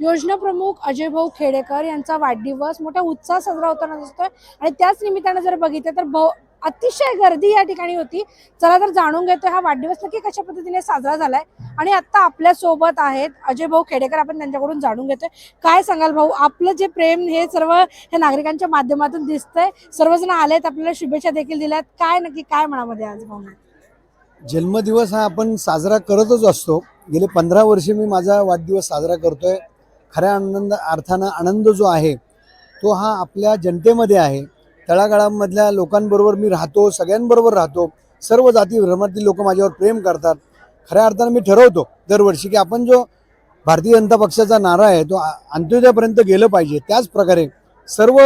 योजना प्रमुख अजय भाऊ खेडेकर यांचा वाढदिवस मोठ्या उत्साहात साजरा होताना दिसतोय आणि त्याच निमित्तानं जर बघितलं तर अतिशय गर्दी या ठिकाणी होती। चला तर जाणून घेतोय हा वाढदिवस नक्की कशा पद्धतीने साजरा झालाय आणि आता आपल्या सोबत आहेत अजय भाऊ खेडेकर, आपण त्यांच्याकडून जाणून घेतोय। काय सांगाल भाऊ, आपलं जे प्रेम हे सर्व हे नागरिकांच्या माध्यमातून दिसतंय, सर्वजण आलेत, आपल्याला शुभेच्छा देखील दिल्यात, काय नक्की काय मनामध्ये आज भाऊ? जन्मदिवस हा आपण साजरा करतच असतो। गेले 15 वर्षे मी माझा वाढदिवस साजरा करतोय। खऱ्या अर्थानं आनंद जो आहे तो हा आपल्या जनतेमध्ये आहे। तळागाळामधल्या लोकांबरोबर मी राहतो, सगळ्यांबरोबर राहतो। सर्व जाती धर्मातील लोक माझ्यावर प्रेम करतात। खऱ्या अर्थानं मी ठरवतो दरवर्षी की आपण जो भारतीय जनता पक्षाचा नारा आहे तो अंत्योदयापर्यंत गेलं पाहिजे। त्याच प्रकारे सर्व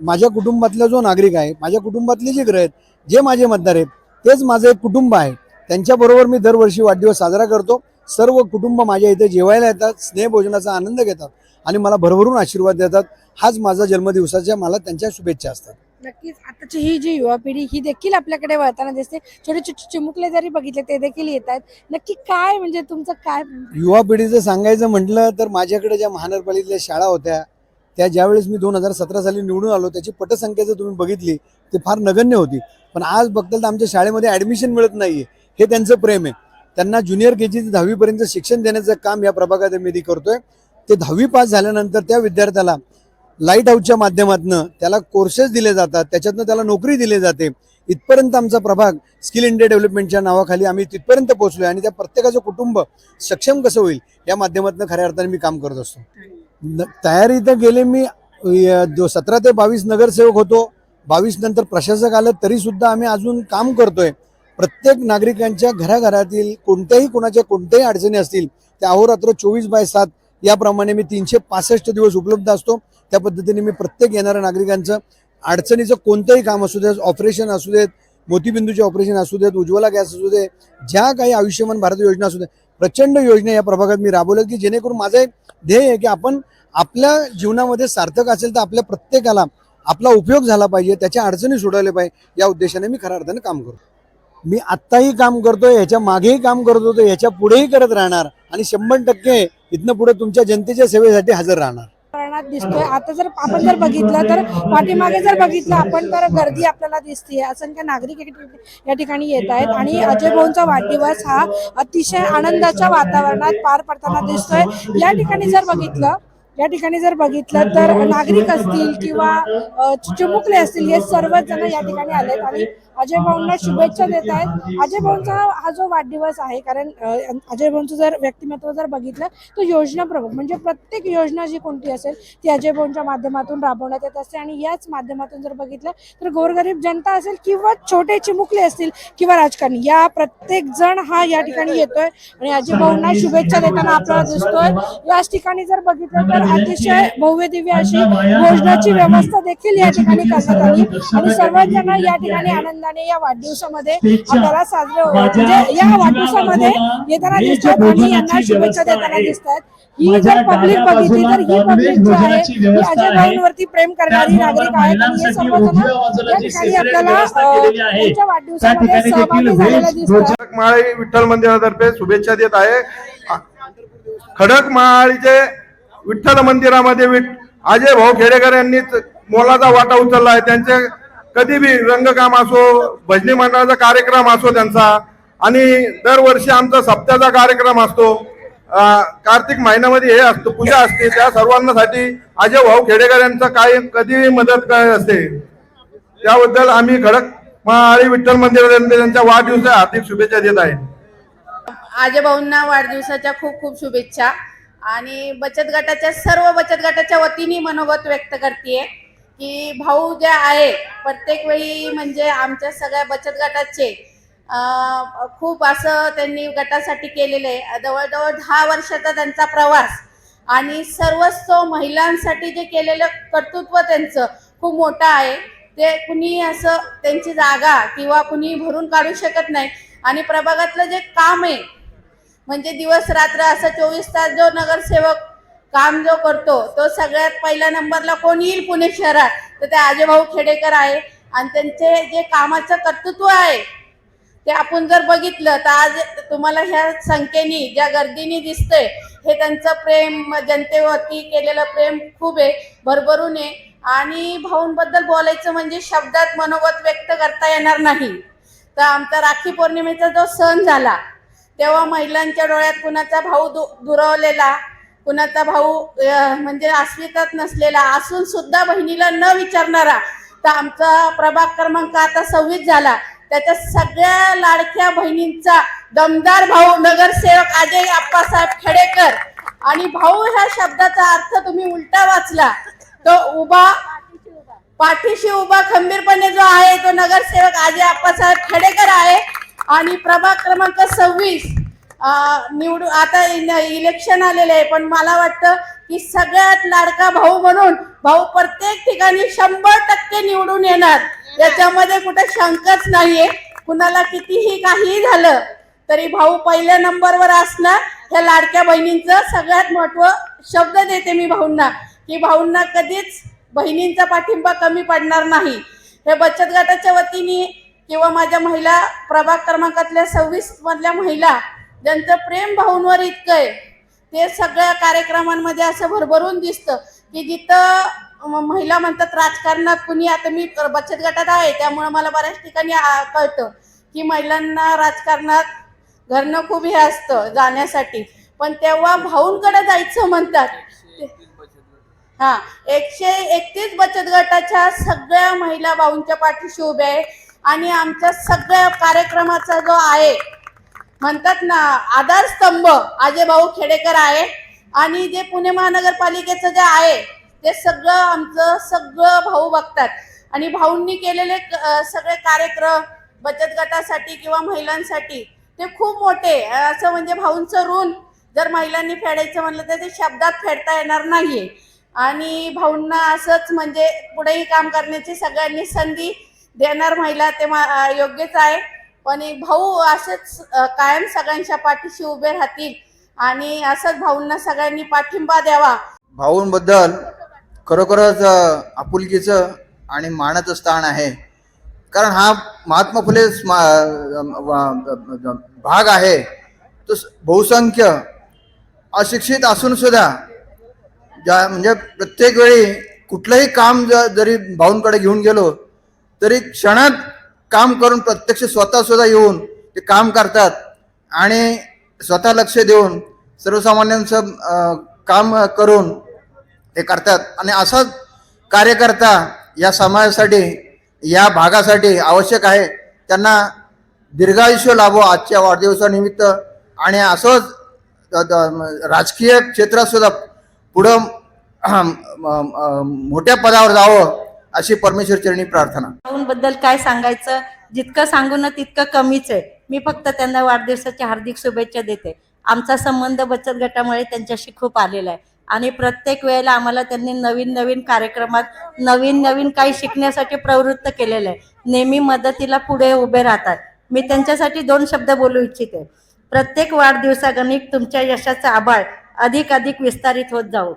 माझ्या कुटुंबातला जो नागरिक आहे, माझ्या कुटुंबातले जे ग्रह आहेत, जे माझे मतदार आहेत, तेच माझं एक कुटुंब आहे। त्यांच्याबरोबर मी दरवर्षी वाढदिवस साजरा करतो। सर्व कुटुंब माझ्या इथे जेवायला येतात, स्नेहभोजनाचा आनंद घेतात आणि मला भरभरून आशीर्वाद देतात। हाच माझा जन्मदिवसाच्या मला त्यांच्या शुभेच्छा असतात। नक्कीच आताची ही जी युवा पिढी ही देखील आपल्याकडे वळताना दिसते। छोटे छोटे चिमुकले जरी बघितले ते देखील येत आहेत। नक्की काय म्हणजे तुमचं काय? युवा पिढीचं सांगायचं म्हटलं तर माझ्याकडे ज्या महानगरपालिकेतल्या शाळा होत्या त्या ज्यावेळेस मी 2017 साली निवडून आलो त्याची पटसंख्या जर तुम्ही बघितली ते फार नगण्य होती। पण आज बघताल तर आमच्या शाळेमध्ये ॲडमिशन मिळत नाहीये, हे त्यांचं प्रेम आहे। त्यांना ज्युनियर KG ते 10वी पर्यंत शिक्षण देण्याचं काम या प्रभागात मी करतोय। ते 10वी पास झाल्यानंतर त्या विद्यार्थ्याला लाईट हाऊसच्या माध्यमातून त्याला कोर्सेस दिले जातात, त्याच्यातनं त्याला नोकरी दिली जाते। इथपर्यंत आमचा प्रभाग स्किल इंडिया डेव्हलपमेंटच्या नावाखाली आम्ही तिथपर्यंत पोहोचलोय आणि त्या प्रत्येकाचं कुटुंब सक्षम कसं होईल या माध्यमातून खऱ्या अर्थाने मी काम करत असतो। तयारी तर गेले मी 17 ते 22 नगरसेवक होतो। 22 नंतर प्रशासक आलं तरी सुद्धा आम्ही अजून काम करतोय। प्रत्येक नागरिकांच्या घराघरातील कोणत्याही कोणाच्या कोणत्याही अडचणी असतील त्या अहोरात्र 24/7 याप्रमाणे मी 365 दिवस उपलब्ध असतो। त्या पद्धतीने मी प्रत्येक येणाऱ्या नागरिकांचं अडचणीचं कोणतंही काम असू दे, ऑपरेशन असू देत, मोतीबिंदूचे ऑपरेशन असू देत, उज्ज्वला गॅस असू दे, ज्या काही आयुष्यमान भारत योजना असू दे, प्रचंड योजना या प्रभागात मी राबवल्या की जेणेकरून माझं एक ध्येय आहे की आपण आपल्या जीवनामध्ये सार्थक असेल तर आपल्या प्रत्येकाला आपला उपयोग झाला पाहिजे, त्याच्या अडचणी सोडवल्या पाहिजे, या उद्देशाने मी खऱ्या अर्थाने काम करतो। मी आत्ताही काम करतोय, ह्याच्या मागेही काम करत होतो, ह्याच्या पुढेही करत राहणार आणि 100% इथनं पुढे तुमच्या जनतेच्या सेवेसाठी हजर राहणार दिसतोय। आता जर आपण जर बघितलं तर पाठीमागे जर बघितलं आपण तर गर्दी आपल्याला दिसते, असंख्य नागरिक या ठिकाणी येत आहेत आणि अजय भाऊंचा वाढदिवस हा अतिशय आनंदाच्या वातावरणात पार पडताना दिसतोय। या ठिकाणी जर बघितलं तर नागरिक असतील किंवा चिमुकले असतील, हे सर्वच जण या ठिकाणी आलेत आणि अजय भाऊंना शुभेच्छा देत आहेत। अजय भाऊंचा हा जो वाढदिवस आहे, कारण अजय भाऊंचं जर व्यक्तिमत्व जर बघितलं तर योजना प्रमुख म्हणजे प्रत्येक योजना जी कोणती असेल ती अजय भाऊंच्या माध्यमातून राबवण्यात येत असते आणि याच माध्यमातून जर बघितलं तर गोरगरीब जनता असेल किंवा छोटे चिमुकले असतील किंवा राजकारणी, या प्रत्येक जण हा या ठिकाणी येतोय आणि अजय भाऊंना शुभेच्छा देताना आपल्याला दिसतोय। याच ठिकाणी जर बघितलं तर अतिशय भव्य दिव्य अशी भोजनाची व्यवस्था देखील या ठिकाणी करण्यात आली आणि सर्वच जण या ठिकाणी आनंदाने या वाढदिवसामध्ये आपल्याला म्हणजे या वाढदिवसामध्ये येताना दिसतात आणि यांना शुभेच्छा देताना दिसतात। ही जर पब्लिक बघितली तर ही पब्लिक जी आहे ही अजय भाऊंवरती प्रेम करणारी नागरिक आहेत आणि हे सर्वजण या ठिकाणी आपल्याला त्यांच्या वाढदिवसामध्ये सहभागी झालेला दिसतात। खडकमाळी विठ्ठल मंदिरातर्फे शुभेच्छा देत आहे। खडकमाळीचे विठ्ठल मंदिरामध्ये अजय भाऊ खेडेकर यांनी मोलाचा वाटा उचलला आहे। त्यांचे कधी भी रंगकाम असो, भजनी मंडळाचा कार्यक्रम असो त्यांचा, आणि दरवर्षी आमचा सप्त्याचा कार्यक्रम असतो। कार्तिक महिन्यामध्ये हे असतो, पूजा असते, त्या सर्वांसाठी अजय भाऊ खेडेकर यांचा काही कधी मदत करत असते। त्याबद्दल आम्ही खडकमाळी विठ्ठल मंदिरात त्यांच्या वाढदिवसाच्या हार्दिक शुभेच्छा देत आहे। अजय भाऊंना वाढदिवसाच्या खूप खूप शुभेच्छा आणि बचत गटाच्या सर्व बचत गटाच्या वतीने मनोगत व्यक्त करते की भाऊ जे आहे प्रत्येक वेळी म्हणजे आमच्या सगळ्या बचत गटाचे खूप असं त्यांनी गटासाठी केलेलं आहे। जवळजवळ 10 वर्षाचा त्यांचा प्रवास आणि सर्वस्व महिलांसाठी जे केलेलं कर्तृत्व त्यांचं खूप मोठं आहे। ते कुणी असं त्यांची जागा किंवा कुणी भरून काढू शकत नाही आणि प्रभागातलं जे काम आहे म्हणजे दिवस रात्र असं 24 तास जो नगरसेवक काम जो करतो तो सगळ्यात पहिल्या नंबरला कोण येईल पुणे शहरात तर ते अजय भाऊ खेडेकर आहे आणि त्यांचे जे कामाचं कर्तृत्व आहे ते आपण जर बघितलं तर आज तुम्हाला ह्या संख्येने ज्या गर्दीने दिसतंय हे त्यांचं प्रेम, जनतेवरती केलेलं प्रेम खूप आहे, भरभरून आहे. आणि भाऊंबद्दल बोलायचं म्हणजे शब्दात मनोगत व्यक्त करता येणार नाही. तर आमचा राखी पौर्णिमेचा जो सण झाला तेव्हा महिलांच्या डोळ्यात कुणाचा भाऊ दुरावलेला, कुणाचा भाऊ म्हणजे अस्मितात नसलेला असून सुद्धा बहिणीला न विचारणारा, तर आमचा प्रभाग क्रमांक आता 26 झाला. त्याच्या सगळ्या लाडक्या बहिणींचा दमदार भाऊ नगरसेवक अजय आप्पासाहेब खेडेकर. आणि भाऊ ह्या शब्दाचा अर्थ तुम्ही उलटा वाचला, तो उभा, पाठीशी उभा खंबीरपणे जो आहे तो नगरसेवक अजय आप्पासाहेब खेडेकर आहे. आणि प्रभाग क्रमांक 26 निवडून आता इलेक्शन आलेले आहे, पण मला वाटतं की सगळ्यात लाडका भाऊ म्हणून भाऊ प्रत्येक ठिकाणी 100% निवडून येणार, याच्यामध्ये कुठे शंकाच नाहीये. कुणाला कितीही काहीही झालं तरी भाऊ पहिल्या नंबरवर असणार. ह्या लाडक्या बहिणींचं सगळ्यात महत्त्व शब्द देते मी भाऊंना की भाऊंना कधीच बहिणींचा पाठिंबा कमी पडणार नाही. हे बचत गटाच्या वतीने किंवा माझ्या महिला प्रभाग क्रमांकातल्या 26 मधल्या महिला ज्यांचं प्रेम भाऊंवर इतकं आहे, ते सगळ्या कार्यक्रमांमध्ये असं भरभरून दिसतं की जिथं महिला म्हणतात राजकारणात कुणी, आता मी बचत गटात आहे त्यामुळे मला बऱ्याच ठिकाणी कळतं की महिलांना राजकारणात घरनं खूप हे असतं जाण्यासाठी, पण तेव्हा भाऊंकडे जायचं म्हणतात. 131 बचत गटाच्या सगळ्या महिला भाऊंच्या पाठीशी उभ्या आहे. आणि आमच्या सगळ्या कार्यक्रमाचा जो आहे म्हणतात ना आधारस्तंभ अजय भाऊ खेडेकर आहे. आणि जे पुणे महानगरपालिकेचं जे आहे ते सगळं आमचं सगळं भाऊ बघतात. आणि भाऊंनी केलेले सगळे कार्यक्रम बचत गटासाठी किंवा महिलांसाठी ते खूप मोठे, असं म्हणजे भाऊंचं ऋण जर महिलांनी फेडायचं म्हणलं तर ते शब्दात फेडता येणार नाहीये. आणि भाऊंना असंच म्हणजे पुढेही काम करण्याची सगळ्यांनी संधी देणार महिला ते योग्यच आहे. पण भाऊ असंच कायम सगळ्यांच्या पाठीशी उभे राहतील आणि असंच भाऊंना सगळ्यांनी पाठिंबा द्यावा. भाऊंबद्दल खरोखरच आपुलकीचं आणि मानाचं स्थान आहे, कारण हा महात्मा फुले भाग आहे तो बहुसंख्य अशिक्षित असून सुद्धा म्हणजे प्रत्येक वेळी कुठलंही काम जरी भाऊंकडे घेऊन गेलो तरी क्षणात काम करून प्रत्यक्ष स्वतः सुद्धा येऊन ते काम करतात आणि स्वतः लक्ष देऊन सर्वसामान्यांचं काम करून ते करतात. आणि असाच कार्यकर्ता या समाजासाठी, या भागासाठी आवश्यक आहे. त्यांना दीर्घायुष्य लाभो आजच्या वाढदिवसानिमित्त आणि असंच राजकीय क्षेत्रात सुद्धा पुढं मोठ्या पदावर जावं अशी परमेश्वर चरणी प्रार्थना. भाऊंबद्दल काय सांगायचं, जितकं सांगू ना तितकं कमीच आहे. मी फक्त त्यांना वाढदिवसाच्या हार्दिक शुभेच्छा देते. आमचा संबंध बचत गटामुळे त्यांच्याशी खूप आलेला आहे आणि प्रत्येक वेळेला आम्हाला त्यांनी नवीन नवीन कार्यक्रमात नवीन नवीन काही शिकण्यासाठी प्रवृत्त केलेलं आहे. नेहमी मदतीला पुढे उभे राहतात. मी त्यांच्यासाठी 2 शब्द बोलू इच्छिते. प्रत्येक वाढदिवसागणिक तुमच्या यशाचा आभाळ अधिक अधिक विस्तारित होत जाऊ.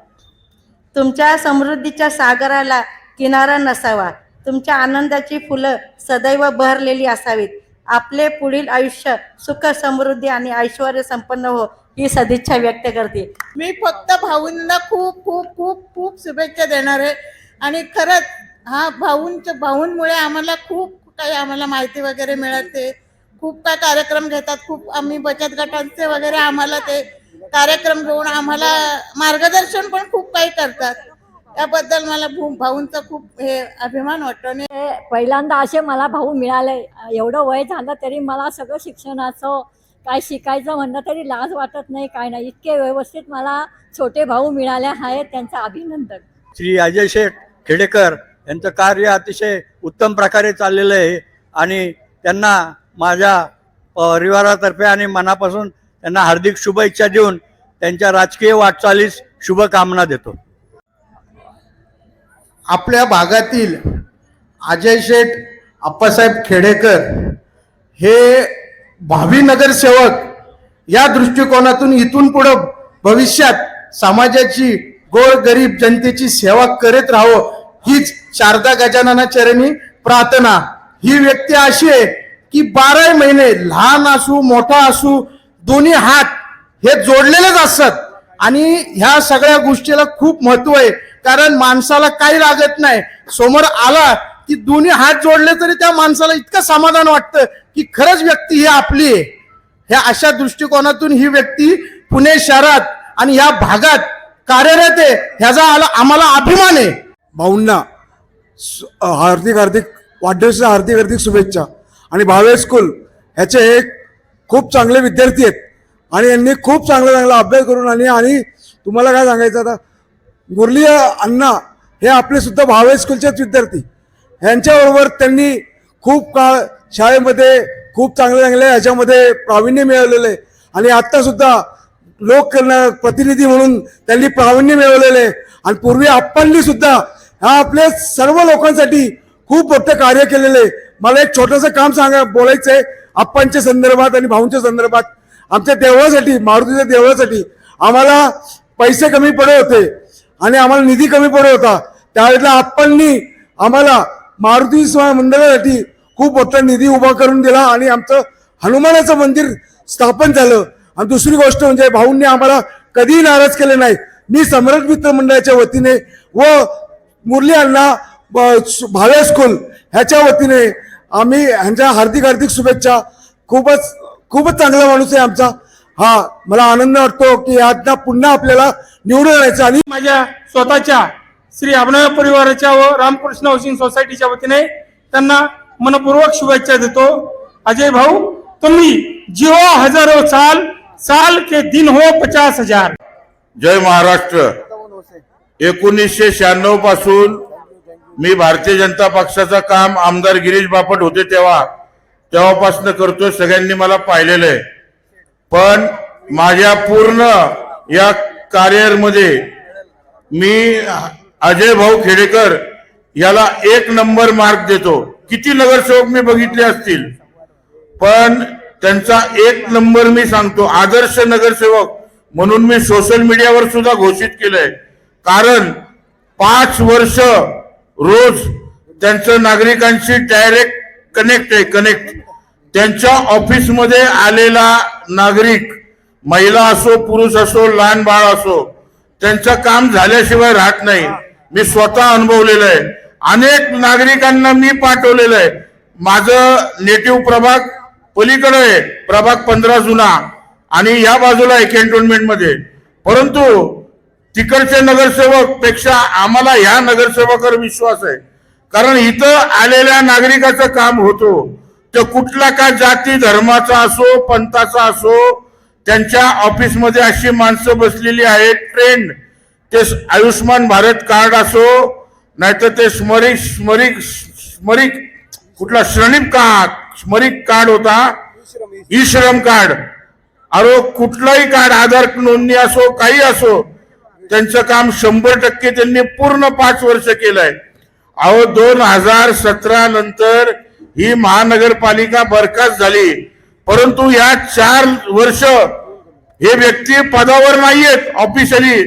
तुमच्या समृद्धीच्या सागराला किनारा नसावा. तुमच्या आनंदाची फुलं सदैव बहरलेली असावीत. आपले पुढील आयुष्य सुख समृद्धी आणि ऐश्वर्य संपन्न हो ही सदिच्छा व्यक्त करते. मी फक्त भाऊंना खूप खूप खूप खूप शुभेच्छा देणार आहे. आणि खरंच हा भाऊंमुळे आम्हाला खूप काही आम्हाला माहिती वगैरे मिळते. खूप काय कार्यक्रम घेतात. खूप आम्ही बचत गटांचे वगैरे आम्हाला ते कार्यक्रम घेऊन आम्हाला मार्गदर्शन पण खूप काही करतात. त्याबद्दल मला भाऊंचा खूप हे अभिमान वाटतो. आणि पहिल्यांदा असे मला भाऊ मिळाले. एवढं वय झालं तरी मला सगळं शिक्षणाचं काय शिकायचं म्हणलं तरी लाज वाटत नाही, काय नाही. इतके व्यवस्थित मला छोटे भाऊ मिळाले आहेत, त्यांचं अभिनंदन. श्री अजय शेठ खेडेकर यांचं कार्य अतिशय उत्तम प्रकारे चाललेलं आहे आणि त्यांना माझ्या परिवारातर्फे आणि मनापासून त्यांना हार्दिक शुभेच्छा देऊन त्यांच्या राजकीय वाटचालीस शुभकामना देतो. आपल्या भागातील अजय शेठ आप्पासाहेब खेडेकर हे भावी नगरसेवक या दृष्टिकोनातून इथून पुढं भविष्यात समाजाची गोरगरीब जनतेची सेवा करत राहावं हीच शारदा गजानना चरणी प्रार्थना. ही व्यक्ती अशी आहे की 12 महिने लहान असू मोठा असू दोन्ही हात हे जोडलेलेच असतात आणि ह्या सगळ्या गोष्टीला खूप महत्व आहे. कारण माणसाला काही लागत नाही, समोर आला की दोन्ही हात जोडले तरी त्या माणसाला इतकं समाधान वाटतं की खरंच व्यक्ती ही आपली आहे. ह्या अशा दृष्टिकोनातून ही व्यक्ती पुणे शहरात आणि ह्या भागात कार्यरत आहे, ह्याचा आम्हाला अभिमान आहे. भाऊंना हार्दिक वाढदिवसाच्या हार्दिक शुभेच्छा. आणि भावे स्कूल ह्याचे हे खूप चांगले विद्यार्थी आहेत आणि यांनी खूप चांगला अभ्यास करून आणि तुम्हाला काय सांगायचं आता, मुरली अण्णा हे आपले सुद्धा भावे स्कूलचेच विद्यार्थी, ह्यांच्याबरोबर त्यांनी खूप काळ शाळेमध्ये खूप चांगल्या ह्याच्यामध्ये प्रावीण्य मिळवलेलं आहे आणि आत्ता सुद्धा लोक प्रतिनिधी म्हणून त्यांनी प्रावीण्य मिळवलेलं आहे. आणि पूर्वी आप्पांनी सुद्धा ह्या आपल्या सर्व लोकांसाठी खूप मोठं कार्य केलेलं आहे. मला एक छोटंसं काम बोलायचं आहे आप्पांच्या संदर्भात आणि भाऊंच्या संदर्भात. आमच्या देवळासाठी, मारुतीच्या देवळासाठी आम्हाला पैसे कमी पडत होते आणि आम्हाला निधी कमी पडत होता. त्यावेळेला आप्पांनी आम्हाला मारुती मंदिरासाठी खूप मोठा निधी उभा करून दिला आणि आमचं हनुमानाचं मंदिर स्थापन झालं. आणि दुसरी गोष्ट म्हणजे भाऊंनी आम्हाला कधीही नाराज केले नाही. मी सम्राट मित्र मंडळाच्या वतीने व मुरली अण्णा भावे स्कूल ह्याच्या वतीने आम्ही ह्यांच्या हार्दिक शुभेच्छा. खूपच चांगला माणूस आहे आमचा हा. मला आनंद वाटतो की आता पुन्हा आपल्याला निवडून आणायचं. आणि माझ्या स्वतःच्या श्री अभिनव परिवाराच्या व रामकृष्ण हाऊसिंग सोसायटीच्या वतीने त्यांना मनपूर्वक शुभेच्छा देतो. अजय भाऊ, तुम्ही जिओ हजारो साल, साल के दिन हो 50,000. जय महाराष्ट्र. 1996 पासून मी भारतीय जनता पक्षाचं काम आमदार गिरीश बापट होते तेव्हापासून करतोय. सगळ्यांनी मला पाहिलेलं आहे. पण माझ्या पूर्ण या करिअरमध्ये मी अजय भाऊ खेडेकर याला 1 नंबर मार्क देतो. किती नगरसेवक मी बघितले असतील पण त्यांचा 1 नंबर मी सांगतो. आदर्श नगरसेवक म्हणून मी सोशल मीडियावर सुद्धा घोषित केलंय. कारण 5 वर्ष रोज त्यांचं नागरिकांशी डायरेक्ट कनेक्ट. त्यांच्या ऑफिसमध्ये आलेला नागरिक, महिला असो पुरुष असो लहान बाळ असो, त्यांचं काम झाल्याशिवाय राहत नाही. मी स्वतः अनुभवलेलं आहे. अनेक नागरिकांना मी पाठवलेलं आहे. माझं नेटिव्ह प्रभाग पलीकडे आहे, प्रभाग 15 जुना आणि या बाजूला आहे कॅन्टोन्मेंट मध्ये. परंतु तिकडचे नगरसेवक पेक्षा आम्हाला ह्या नगरसेवकावर विश्वास आहे. कारण इथं आलेल्या नागरिकाचं काम होतो. तो कुठला का जाती धर्माचा असो पंथाचा असो, त्यांच्या ऑफिसमध्ये अशी माणसं बसलेली आहेत ट्रेंड. ते आयुष्मान भारत कार्ड असो नाहीतर ते स्मरिक कुठला स्मरिक कार्ड होता, ई श्रम कार्ड, अरे कुठलाही कार्ड, आधार नोंदणी असो काही असो, त्यांचं काम 100% त्यांनी पूर्ण 5 वर्ष केलंय. अहो 2017 नंतर ही महानगरपालिका बरखास्त झाली. परंतु या 4 वर्ष हे व्यक्ती पदावर नाहीयेत ऑफिशियली,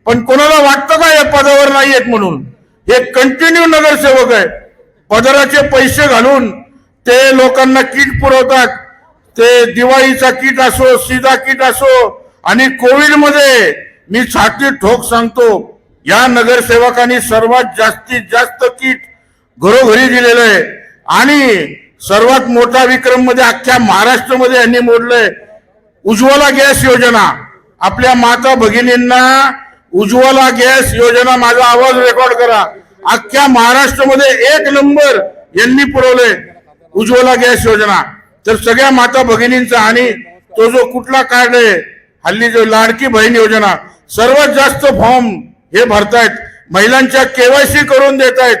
पण कोणाला वाटतं का या पदावर नाहीयेत म्हणून? हे कंटिन्यू नगरसेवक आहे. पदराचे पैसे घालून ते लोकांना किट पुरवतात. ते दिवाळीचा किट असो, सीधा किट असो. आणि कोविड मध्ये मी छाती ठोक सांगतो, या नगरसेवकांनी सर्वात जास्तीत जास्त किट घरोघरी दिलेलं आहे. आणि सर्वात मोठा विक्रम मध्ये अख्ख्या महाराष्ट्रामध्ये यांनी मोडलंय उज्ज्वला गॅस योजना. आपल्या माता भगिनींना उज्ज्वला गॅस योजना, माझा आवाज रेकॉर्ड करा, अख्ख्या महाराष्ट्रामध्ये 1 नंबर यांनी पुरवले उज्ज्वला गॅस योजना. तर सगळ्या माता भगिनींचा आणि तो जो कुठला कार्ड आहे हल्ली जो लाडकी बहीण योजना, सर्वात जास्त फॉर्म हे भरतायत, महिलांच्या KYC करून देत आहेत.